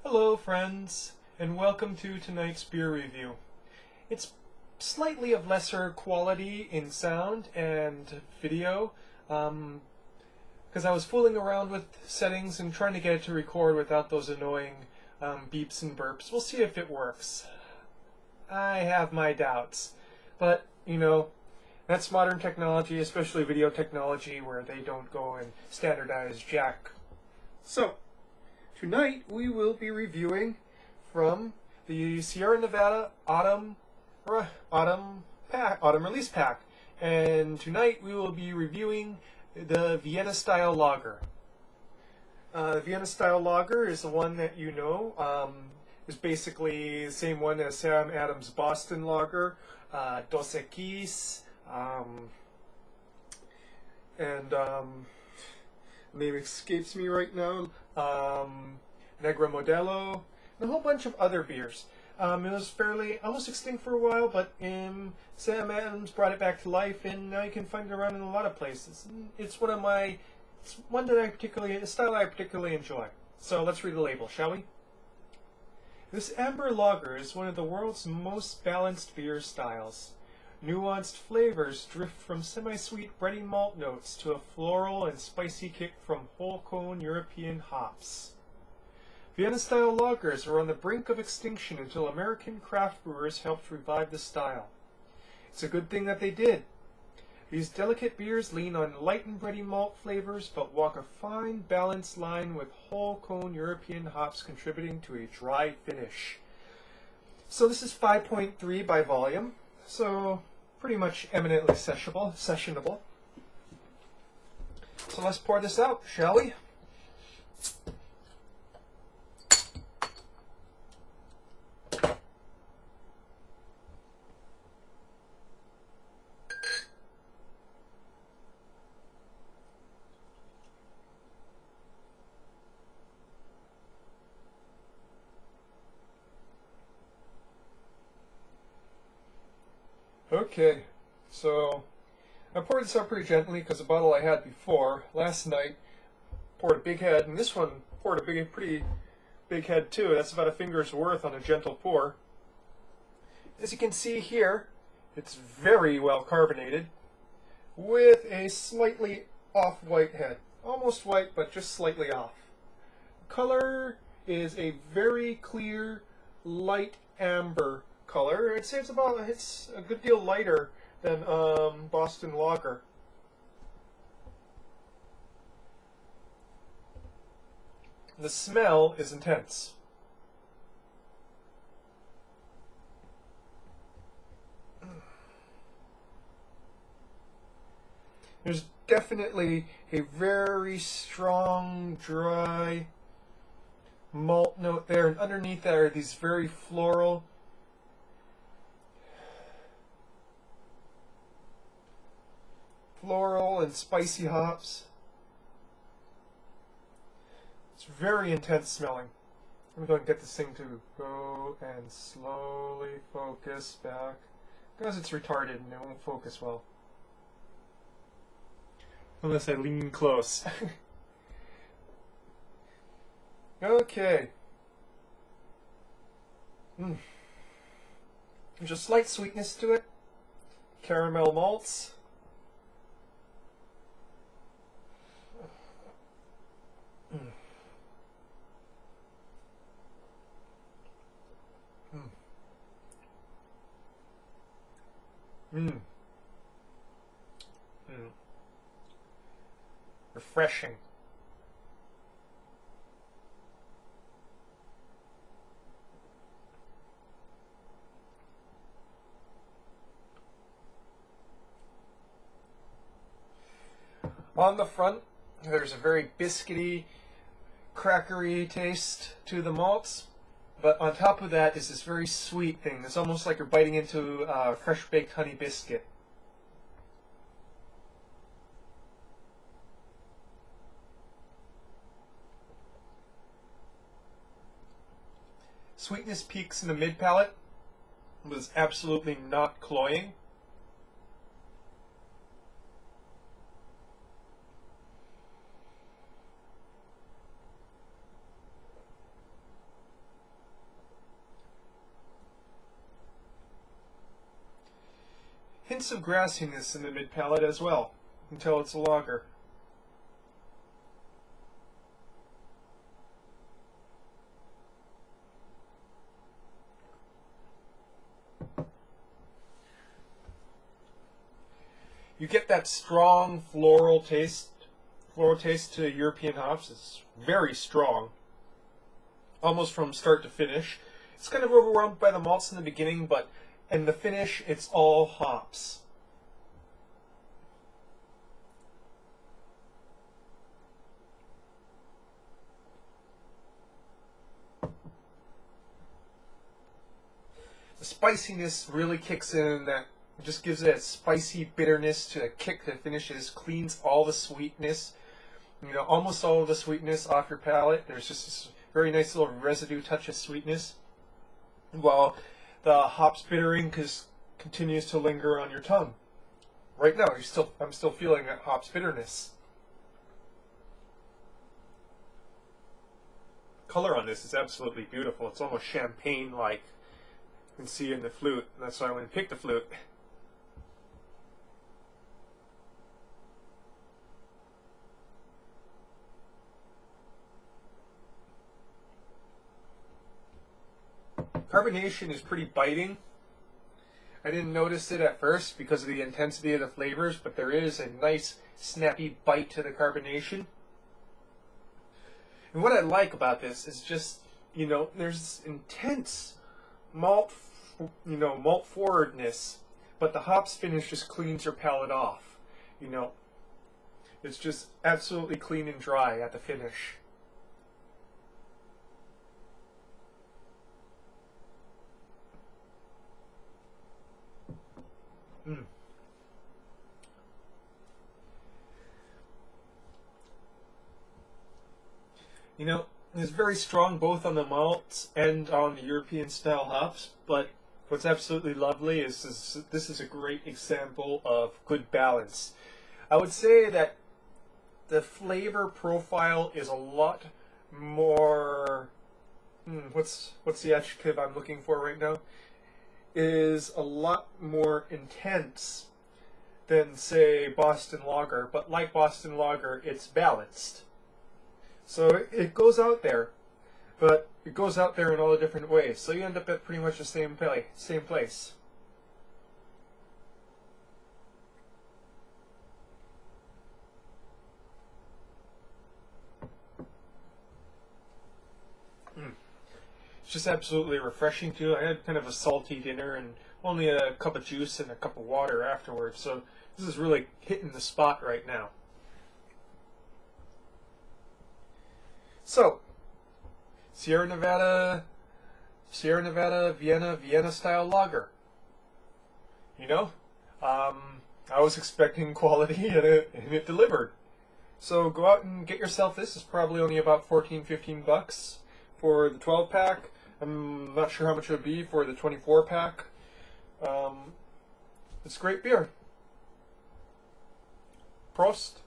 Hello friends, and welcome to tonight's beer review. It's slightly of lesser quality in sound and video, because I was fooling around with settings and trying to get it to record without those annoying beeps and burps. We'll see if it works. I have my doubts, but you know, that's modern technology, especially video technology, where they don't go and standardize jack. So, tonight we will be reviewing from the Sierra Nevada Autumn Release Pack, and tonight we will be reviewing the Vienna Style Lager. The Vienna Style Lager is the one that you know is basically the same one as Sam Adams' Boston Lager, Dos Equis, and name escapes me right now. Negra Modelo, and a whole bunch of other beers. It was fairly almost extinct for a while, but Sam Adams brought it back to life, and now you can find it around in a lot of places. It's one that a style I particularly enjoy. So let's read the label, shall we? This amber lager is one of the world's most balanced beer styles. Nuanced flavors drift from semi-sweet bready malt notes to a floral and spicy kick from whole cone European hops. Vienna-style lagers are on the brink of extinction until American craft brewers helped revive the style. It's a good thing that they did. These delicate beers lean on light and bready malt flavors, but walk a fine, balanced line with whole cone European hops contributing to a dry finish. So this is 5.3 by volume. So, pretty much eminently sessionable. So let's pour this out, shall we? Okay, so I poured this out pretty gently because the bottle I had before last night poured a big head, and this one poured a pretty big head too. That's about a finger's worth on a gentle pour. As you can see here, it's very well carbonated with a slightly off-white head. Almost white, but just slightly off. Color is a very clear, light amber color. I'd say it's a good deal lighter than Boston Lager. The smell is intense. There's definitely a very strong, dry malt note there, and underneath that are these very floral and spicy hops. It's very intense smelling. Let me go and get this thing to go and slowly focus back, because it's retarded and it won't focus well unless I lean close. Okay. There's a slight sweetness to it. Caramel malts. Refreshing. On the front, there's a very biscuity, crackery taste to the malts, but on top of that is this very sweet thing. It's almost like you're biting into a fresh baked honey biscuit. Sweetness peaks in the mid palate, but is absolutely not cloying. hints of grassiness in the mid palate as well, until it's a lager. You get that strong floral taste to European hops. It's very strong, almost from start to finish. It's kind of overwhelmed by the malts in the beginning, but in the finish, it's all hops. The spiciness really kicks in. That just gives it a spicy bitterness to the kick that finishes, cleans all the sweetness, almost all of the sweetness off your palate. There's just this very nice little residue touch of sweetness, while the hops bittering continues to linger on your tongue. Right now, I'm still feeling that hops bitterness. Color on this is absolutely beautiful. It's almost champagne-like. You can see in the flute. That's why I went and picked the flute. Carbonation is pretty biting. I didn't notice it at first because of the intensity of the flavors, but there is a nice snappy bite to the carbonation. And what I like about this is just, there's this intense malt forwardness, but the hops finish just cleans your palate off. It's just absolutely clean and dry at the finish. It's very strong both on the malts and on the European style hops, but what's absolutely lovely is this is a great example of good balance. I would say that the flavor profile is a lot more, what's the adjective I'm looking for right now? Is a lot more intense than, say, Boston Lager, but like Boston Lager, it's balanced. So it goes out there, but it goes out there in all the different ways. So you end up at pretty much the same place. It's just absolutely refreshing too. I had kind of a salty dinner and only a cup of juice and a cup of water afterwards. So this is really hitting the spot right now. So, Sierra Nevada, Vienna style lager. I was expecting quality and it delivered. So go out and get yourself this. It's probably only about 14-15 bucks for the 12 pack. I'm not sure how much it would be for the 24 pack. It's great beer. Prost.